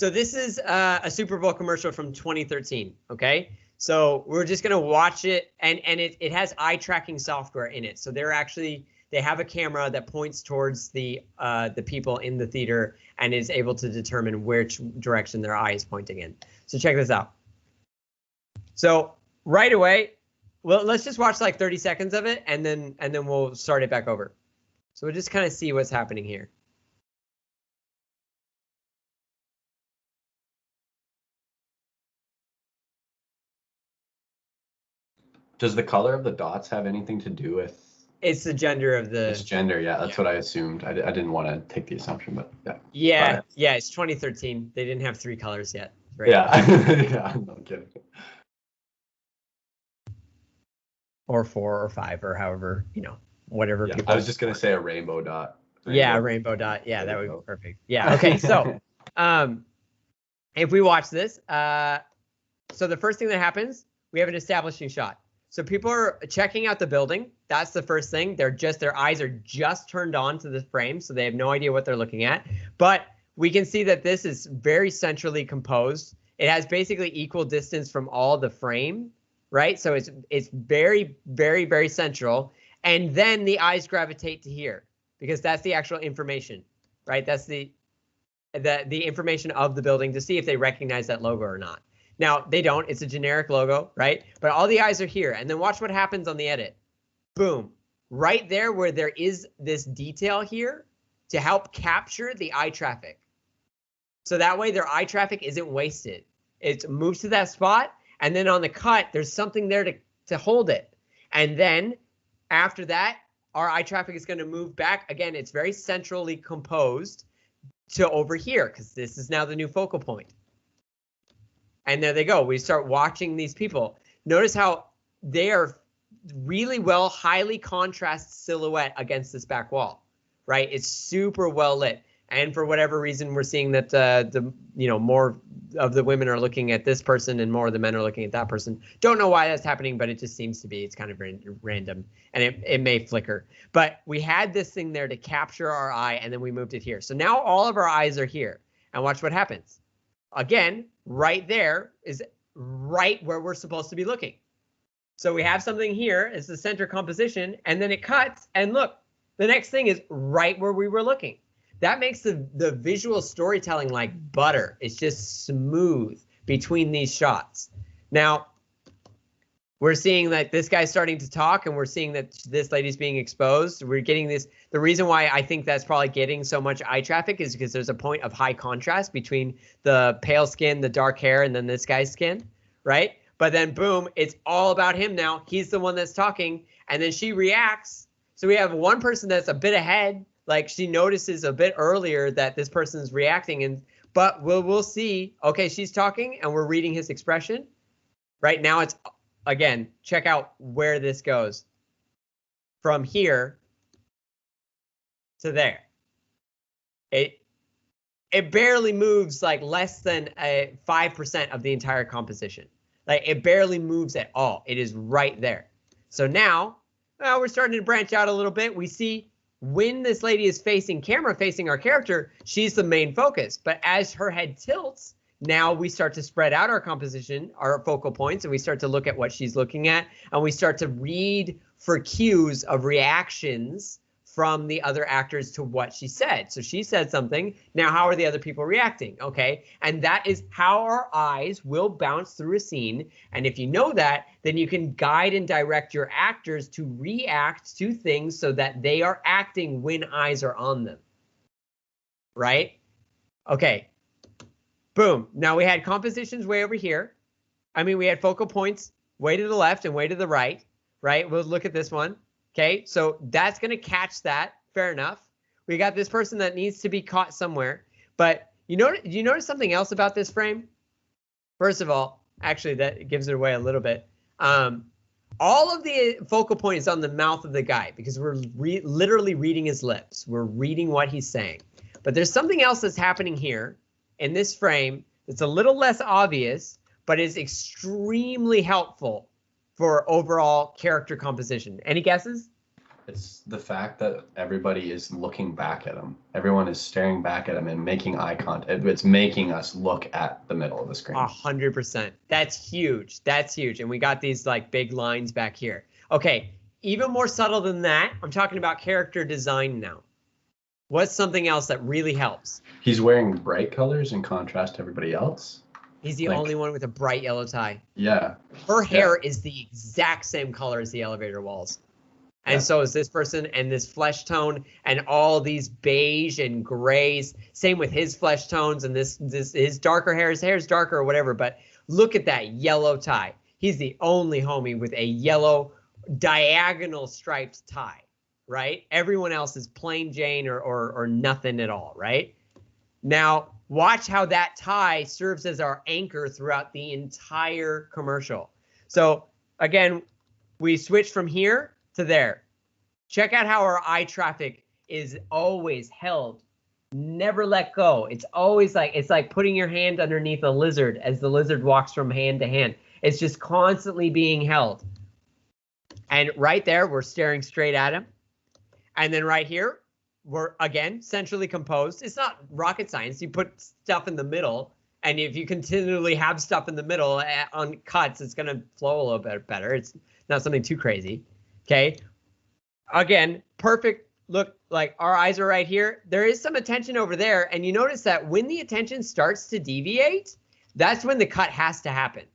So this is a Super Bowl commercial from 2013. Okay, so we're just gonna watch it, and it has eye tracking software in it. So they have a camera that points towards the people in the theater and is able to determine which direction their eye is pointing in. So check this out. So right away, well, let's just watch like 30 seconds of it, and then we'll start it back over. So we'll just kind of see what's happening here. Does the color of the dots have anything to do with? It's the gender of the. It's gender, yeah. That's what I assumed. I didn't want to take the assumption, but yeah. Yeah. It's 2013. They didn't have 3 colors yet. Right? Yeah. Yeah. I'm not kidding. Or 4 or 5 or however, whatever. Yeah, I was just gonna say a rainbow dot. Yeah, a rainbow dot. Yeah, that would be perfect. Yeah. Okay. So, if we watch this, so the first thing that happens, we have an establishing shot. So people are checking out the building. That's the first thing. Their eyes are just turned on to the frame, so they have no idea what they're looking at. But we can see that this is very centrally composed. It has basically equal distance from all the frame, right? So it's very, very, very central. And then the eyes gravitate to here because that's the actual information, right? That's the information of the building to see if they recognize that logo or not. Now, they don't. It's a generic logo, right? But all the eyes are here. And then watch what happens on the edit. Boom. Right there where there is this detail here to help capture the eye traffic. So that way their eye traffic isn't wasted. It moves to that spot, and then on the cut, there's something there to hold it. And then after that, our eye traffic is going to move back. Again, it's very centrally composed to over here because this is now the new focal point. And there they go. We start watching these people. Notice how they are really well, highly contrast silhouette against this back wall, right? It's super well lit. And for whatever reason, we're seeing that more of the women are looking at this person and more of the men are looking at that person. Don't know why that's happening, but it just seems to be. It's kind of random, and it may flicker. But we had this thing there to capture our eye, and then we moved it here. So now all of our eyes are here. And watch what happens. Again, right there is right where we're supposed to be looking. So we have something here. It's the center composition, and then it cuts. And look, the next thing is right where we were looking. That makes the visual storytelling like butter. It's just smooth between these shots. Now, we're seeing that this guy's starting to talk, and we're seeing that this lady's being exposed. We're getting this. The reason why I think that's probably getting so much eye traffic is because there's a point of high contrast between the pale skin, the dark hair, and then this guy's skin, right? But then, boom, it's all about him now. He's the one that's talking, and then she reacts. So we have one person that's a bit ahead. Like she notices a bit earlier that this person's reacting, but we'll see. Okay, she's talking, and we're reading his expression. Right now, it's again. Check out where this goes from here to there. It barely moves like less than 5% of the entire composition. Like it barely moves at all. It is right there. So now, we're starting to branch out a little bit. We see. When this lady is facing our character, she's the main focus. But as her head tilts, now we start to spread out our composition, our focal points, and we start to look at what she's looking at, and we start to read for cues of reactions from the other actors to what she said. So she said something. Now, how are the other people reacting? Okay. And that is how our eyes will bounce through a scene. And if you know that, then you can guide and direct your actors to react to things so that they are acting when eyes are on them. Right? Okay. Boom. Now we had compositions way over here. We had focal points way to the left and way to the right. Right? We'll look at this one. Okay, so that's going to catch that. Fair enough. We got this person that needs to be caught somewhere. But you notice something else about this frame? First of all, actually, that gives it away a little bit. All of the focal point is on the mouth of the guy because we're literally reading his lips. We're reading what he's saying. But there's something else that's happening here in this frame that's a little less obvious, but is extremely helpful for overall character composition. Any guesses? It's the fact that everybody is looking back at him. Everyone is staring back at him and making eye contact. It's making us look at the middle of the screen. 100%. That's huge. That's huge. And we got these like big lines back here. Okay, even more subtle than that, I'm talking about character design now. What's something else that really helps? He's wearing bright colors in contrast to everybody else. He's the only one with a bright yellow tie. Yeah. Her hair is the exact same color as the elevator walls. And so is this person, and this flesh tone, and all these beige and grays. Same with his flesh tones, and this his darker hair. His hair's darker or whatever. But look at that yellow tie. He's the only homie with a yellow diagonal striped tie, right? Everyone else is plain Jane or nothing at all, right? Now watch how that tie serves as our anchor throughout the entire commercial. So again, we switch from here to there. Check out how our eye traffic is always held, never let go. It's always like, it's like putting your hand underneath a lizard as the lizard walks from hand to hand. It's just constantly being held. And right there, we're staring straight at him. And then right here, we're again centrally composed. It's not rocket science. You put stuff in the middle, and if you continually have stuff in the middle on cuts, it's going to flow a little bit better. It's not something too crazy. Okay. Again, perfect look, like our eyes are right here. There is some attention over there. And you notice that when the attention starts to deviate, that's when the cut has to happen.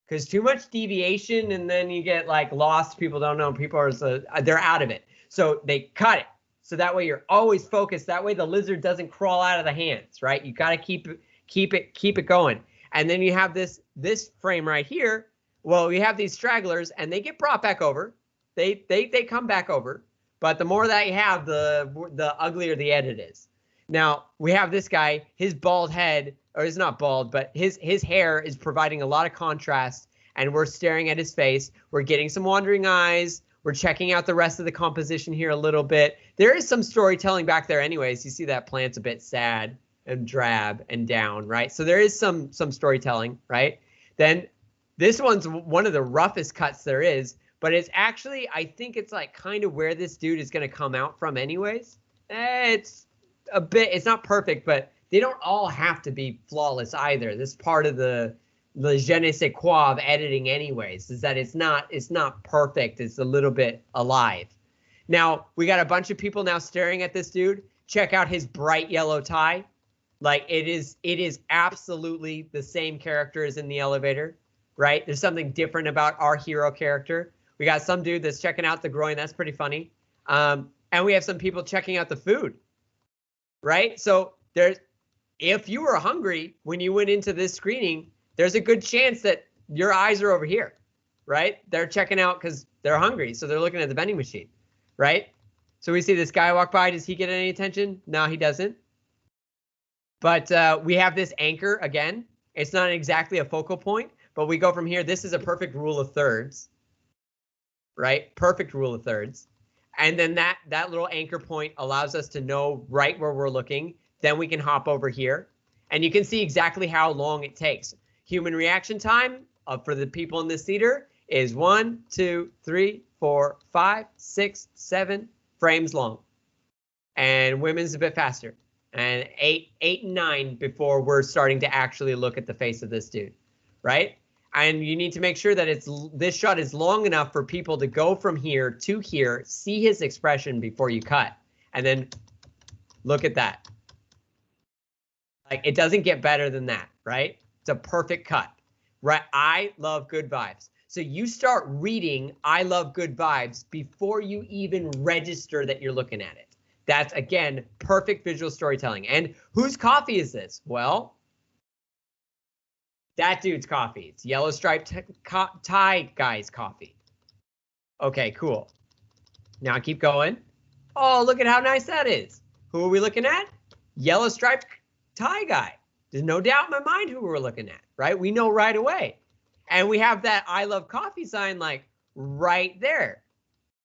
Because too much deviation, and then you get like lost. People don't know. People are, they're out of it. So they cut it. So that way you're always focused. That way the lizard doesn't crawl out of the hands, right? You got to keep it going. And then you have this frame right here. Well, we have these stragglers, and they get brought back over. They come back over, but the more that you have, the uglier the edit is. Now we have this guy, his bald head, or he's not bald, but his hair is providing a lot of contrast, and we're staring at his face. We're getting some wandering eyes. We're checking out the rest of the composition here a little bit. There is some storytelling back there anyways. You see that plant's a bit sad and drab and down, right? So there is some storytelling, right? Then this one's one of the roughest cuts there is. But it's actually, I think it's like kind of where this dude is going to come out from anyways. It's a bit, it's not perfect, but they don't all have to be flawless either. This is part of the je ne sais quoi of editing anyways, is that it's not perfect. It's a little bit alive. Now, we got a bunch of people now staring at this dude. Check out his bright yellow tie. Like it is absolutely the same character as in the elevator, right? There's something different about our hero character. We got some dude that's checking out the groin. That's pretty funny. And we have some people checking out the food, right? So if you were hungry when you went into this screening, there's a good chance that your eyes are over here, right? They're checking out because they're hungry. So they're looking at the vending machine, right? So we see this guy walk by. Does he get any attention? No, he doesn't. But we have this anchor again. It's not exactly a focal point, but we go from here. This is a perfect rule of thirds. Right? Perfect rule of thirds. And then that little anchor point allows us to know right where we're looking. Then we can hop over here. And you can see exactly how long it takes. Human reaction time for the people in this theater is 1, 2, 3, 4, 5, 6, 7 frames long. And women's a bit faster. And 8 and 9 before we're starting to actually look at the face of this dude. Right? And you need to make sure that this shot is long enough for people to go from here to here, see his expression before you cut. And then look at that. Like, it doesn't get better than that, right? It's a perfect cut, right? I love good vibes. So you start reading I love good vibes before you even register that you're looking at it. That's, again, perfect visual storytelling. And whose coffee is this? Well, that dude's coffee. It's yellow striped tie guy's coffee. Okay, cool. Now keep going. Oh, look at how nice that is. Who are we looking at? Yellow striped tie guy. There's no doubt in my mind who we're looking at, right? We know right away. And we have that I love coffee sign like right there.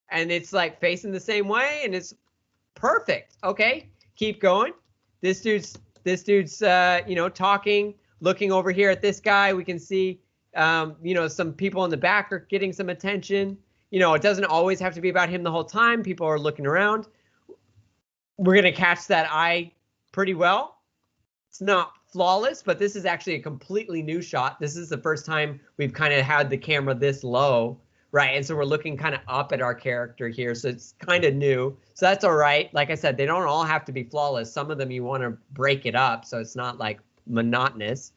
And it's like facing the same way, and it's perfect. Okay, keep going. This dude's talking. Looking over here at this guy, we can see, some people in the back are getting some attention. it doesn't always have to be about him the whole time. People are looking around. We're going to catch that eye pretty well. It's not flawless, but this is actually a completely new shot. This is the first time we've kind of had the camera this low, right? And so we're looking kind of up at our character here. So it's kind of new. So that's all right. Like I said, they don't all have to be flawless. Some of them you want to break it up so it's not like monotonous.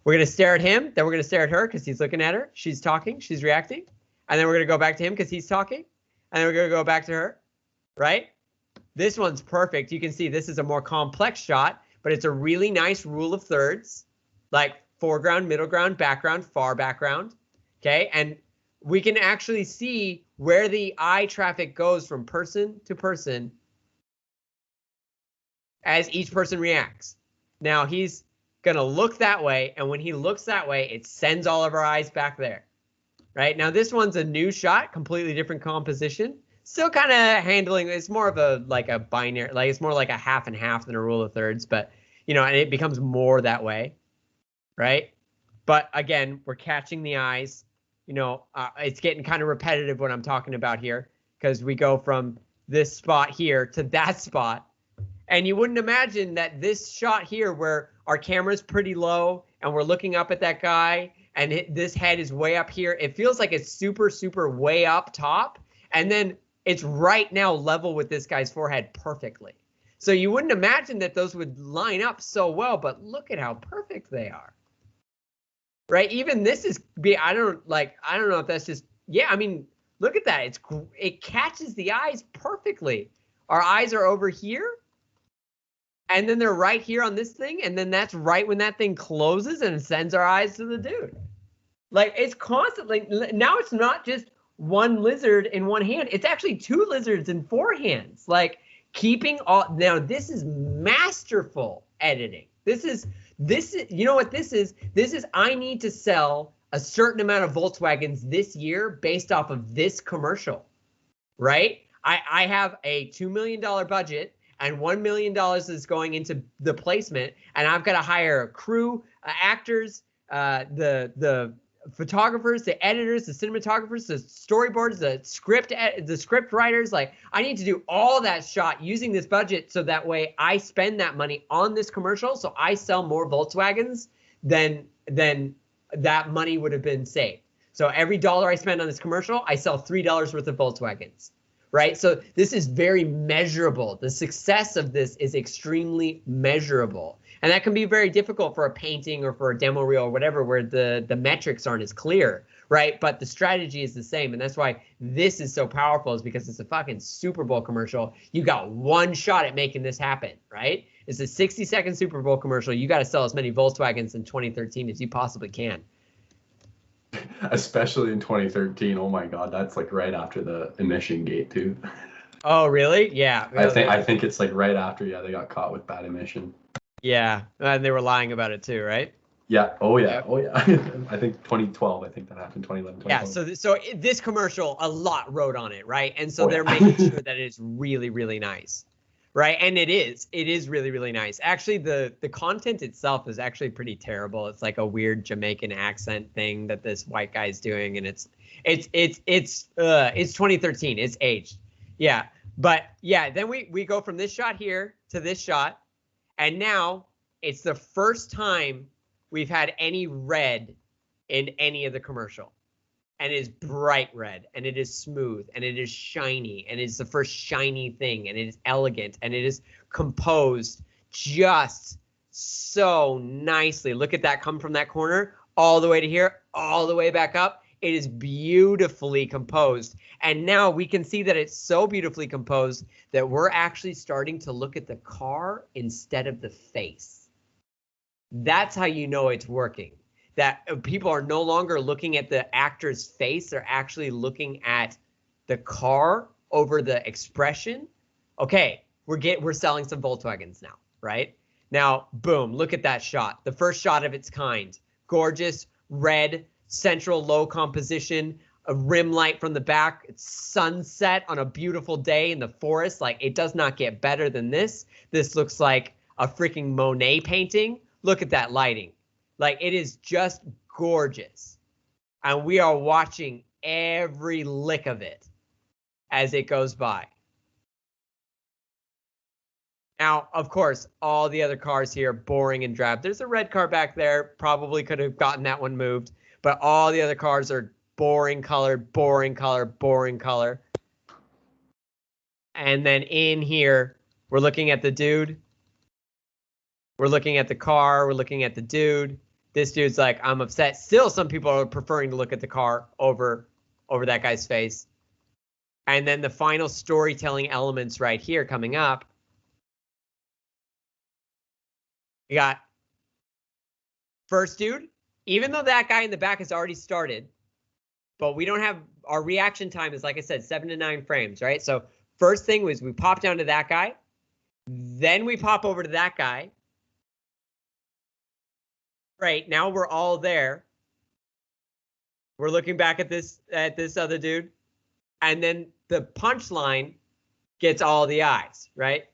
We're going to stare at him. Then we're going to stare at her because he's looking at her. She's talking. She's reacting. And then we're going to go back to him because he's talking. And then we're going to go back to her, right? This one's perfect. You can see this is a more complex shot, but it's a really nice rule of thirds, like foreground, middle ground, background, far background, okay? And we can actually see where the eye traffic goes from person to person as each person reacts. Now he's gonna look that way, and when he looks that way, it sends all of our eyes back there, right? Now this one's a new shot, completely different composition. Still kind of handling, it's more of a binary, like it's more like a half and half than a rule of thirds, but and it becomes more that way, right? But again, we're catching the eyes. It's getting kind of repetitive what I'm talking about here because we go from this spot here to that spot. And you wouldn't imagine that this shot here where our camera's pretty low and we're looking up at that guy and this head is way up here. It feels like it's super, super way up top. And then it's right now level with this guy's forehead perfectly. So you wouldn't imagine that those would line up so well, but look at how perfect they are. Right? Even this is, I don't know if that's just, yeah, I mean, look at that. It catches the eyes perfectly. Our eyes are over here, and then they're right here on this thing, and then that's right when that thing closes and sends our eyes to the dude. Like, it's constantly, now it's not just one lizard in one hand. It's actually two lizards in four hands. Like, keeping all, now this is masterful editing. This is, you know what this is? This is, I need to sell a certain amount of Volkswagens this year based off of this commercial, right? I have a $2 million budget and $1 million is going into the placement, and I've got to hire a crew, actors, the photographers, the editors, the cinematographers, the storyboards, the script writers. Like, I need to do all that shot using this budget so that way I spend that money on this commercial so I sell more Volkswagens than that money would have been saved. So every dollar I spend on this commercial, I sell $3 worth of Volkswagens, right? So this is very measurable. The success of this is extremely measurable. And that can be very difficult for a painting or for a demo reel or whatever, where the metrics aren't as clear, right? But the strategy is the same. And that's why this is so powerful, is because it's a fucking Super Bowl commercial. You got one shot at making this happen, right? It's a 60-second Super Bowl commercial. You got to sell as many Volkswagens in 2013 as you possibly can. Especially in 2013. Oh my God, that's like right after the emissionsgate too. Oh, really? Yeah. I think it's like right after, yeah, they got caught with bad emission. Yeah, and they were lying about it too, right? Yeah. Oh yeah. Oh yeah. I think 2012. I think that happened. 2011. 2012. Yeah. So this commercial, a lot rode on it, right? And so they're making sure that it's really, really nice, right? And it is really, really nice. Actually, the content itself is actually pretty terrible. It's like a weird Jamaican accent thing that this white guy's doing, and it's 2013. It's aged. Yeah. But yeah, then we go from this shot here to this shot. And now it's the first time we've had any red in any of the commercial. And it is bright red, and it is smooth, and it is shiny, and it is the first shiny thing, and it is elegant, and it is composed just so nicely. Look at that come from that corner all the way to here, all the way back up. It is beautifully composed. And now we can see that it's so beautifully composed that we're actually starting to look at the car instead of the face. That's how you know it's working. That people are no longer looking at the actor's face. They're actually looking at the car over the expression. Okay, we're selling some Volkswagens now, right? Now, boom, look at that shot. The first shot of its kind. Gorgeous, red, central low composition, a rim light from the back. It's sunset on a beautiful day in the forest. Like, it does not get better than this. This looks like a freaking Monet painting. Look at that lighting. Like, it is just gorgeous. And we are watching every lick of it as it goes by. Now, of course, all the other cars here, boring and drab. There's a red car back there. Probably could have gotten that one moved. But all the other cars are boring color, boring color, boring color. And then in here, we're looking at the dude. We're looking at the car. We're looking at the dude. This dude's like, I'm upset. Still, some people are preferring to look at the car over that guy's face. And then the final storytelling elements right here coming up. You got first dude, even though that guy in the back has already started, but we don't have, our reaction time is, like I said, 7 to 9 frames, right? So first thing was we pop down to that guy. Then we pop over to that guy. Right, now we're all there. We're looking back at this other dude. And then the punchline gets all the eyes, right?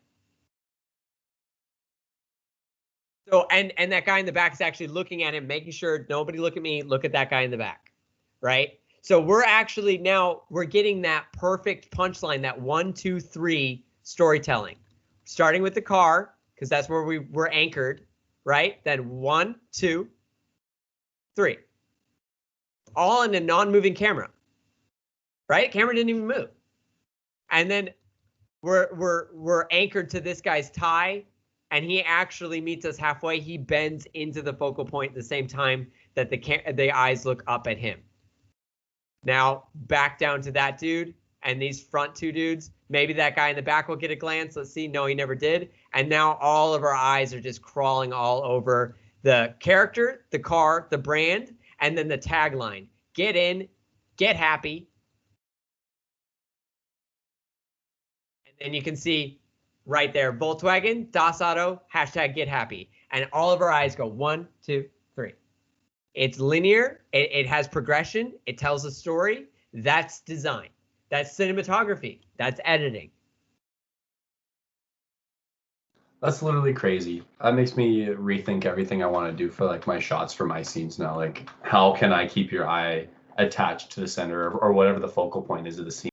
So, and that guy in the back is actually looking at him, making sure nobody look at me, look at that guy in the back, right? So we're actually now, we're getting that perfect punchline, that 1, 2, 3 storytelling. Starting with the car, because that's where we were anchored, right? Then 1, 2, 3. All in a non-moving camera, right? Camera didn't even move. And then we're anchored to this guy's tie, and he actually meets us halfway. He bends into the focal point at the same time that the eyes look up at him. Now back down to that dude and these front two dudes. Maybe that guy in the back will get a glance. Let's see. No, he never did. And now all of our eyes are just crawling all over the character, the car, the brand, and then the tagline. Get in, get happy. And then you can see right there, Volkswagen, Das Auto, hashtag get happy. And all of our eyes go 1, 2, 3. It's linear. It has progression. It tells a story. That's design. That's cinematography. That's editing. That's literally crazy. That makes me rethink everything I want to do for like my shots for my scenes now. Like, how can I keep your eye attached to the center or whatever the focal point is of the scene?